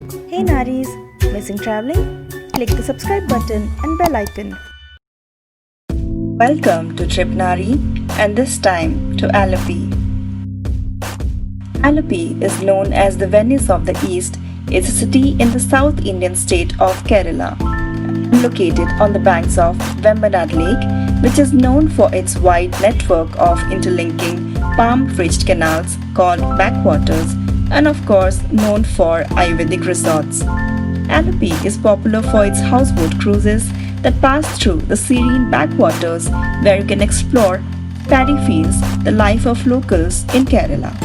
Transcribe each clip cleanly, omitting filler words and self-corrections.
Hey Naris, missing traveling? Click the subscribe button and bell icon. Welcome to TripNaari and this time to ALLEPEY. ALLEPEY is known as the Venice of the East. It's a city in the South Indian state of Kerala, located on the banks of Vembanad Lake, which is known for its wide network of interlinking palm-fringed canals called backwaters, and of course known for Ayurvedic resorts. ALLEPEY is popular for its houseboat cruises that pass through the serene backwaters where you can explore paddy fields, the life of locals in Kerala.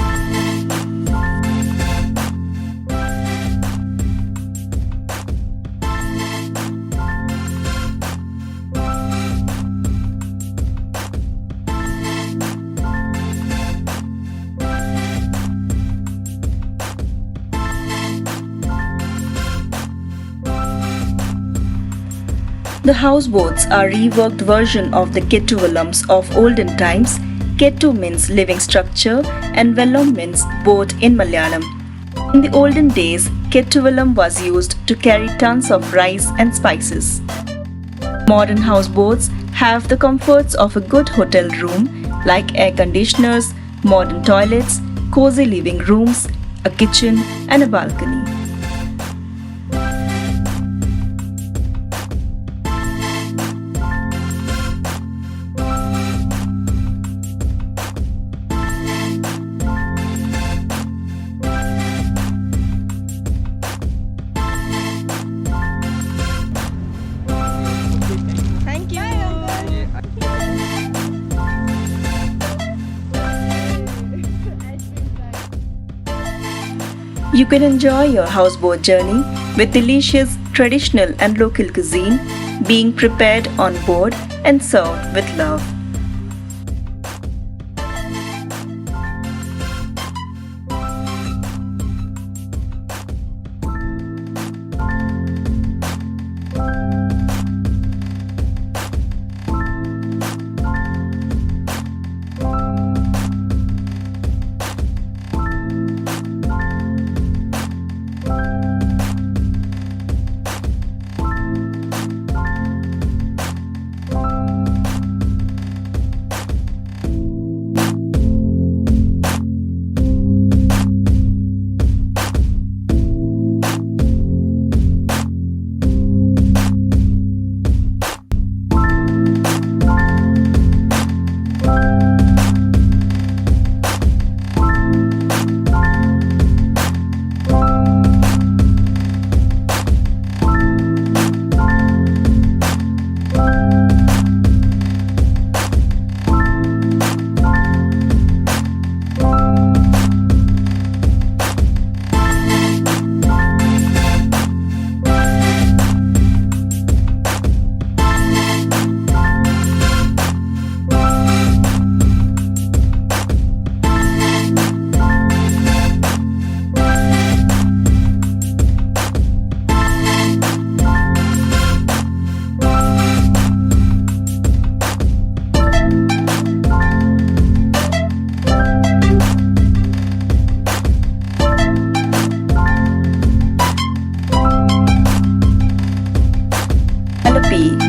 The houseboats are a reworked version of the ketuvallams of olden times. Ketu means living structure and vellam means boat in Malayalam. In the olden days, ketuvallam was used to carry tons of rice and spices. Modern houseboats have the comforts of a good hotel room like air conditioners, modern toilets, cozy living rooms, a kitchen and a balcony. You can enjoy your houseboat journey with delicious traditional and local cuisine being prepared on board and served with love.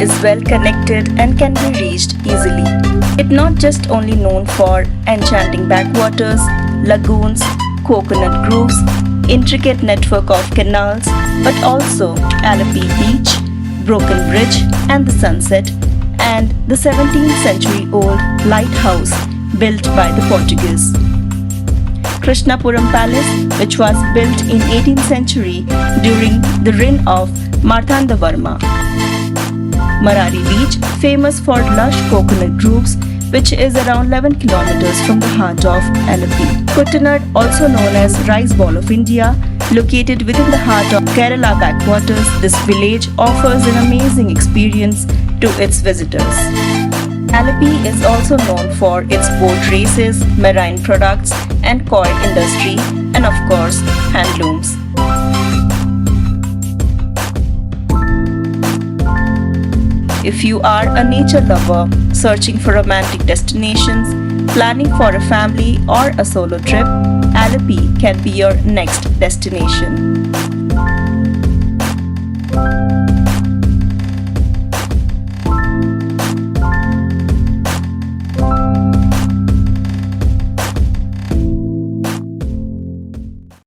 Is well connected and can be reached easily. It's not just only known for enchanting backwaters, lagoons, coconut groves, intricate network of canals, but also ALLEPEY Beach, Broken Bridge and the sunset, and the 17th century old lighthouse built by the Portuguese. Krishnapuram Palace, which was built in 18th century during the reign of Marthandavarma. Marari Beach, famous for lush coconut groves, which is around 11 kilometers from the heart of ALLEPEY. Kuttanad, also known as Rice Ball of India, located within the heart of Kerala backwaters, this village offers an amazing experience to its visitors. ALLEPEY is also known for its boat races, marine products and koi industry, and of course, handlooms. If you are a nature lover searching for romantic destinations, planning for a family or a solo trip, ALLEPEY can be your next destination.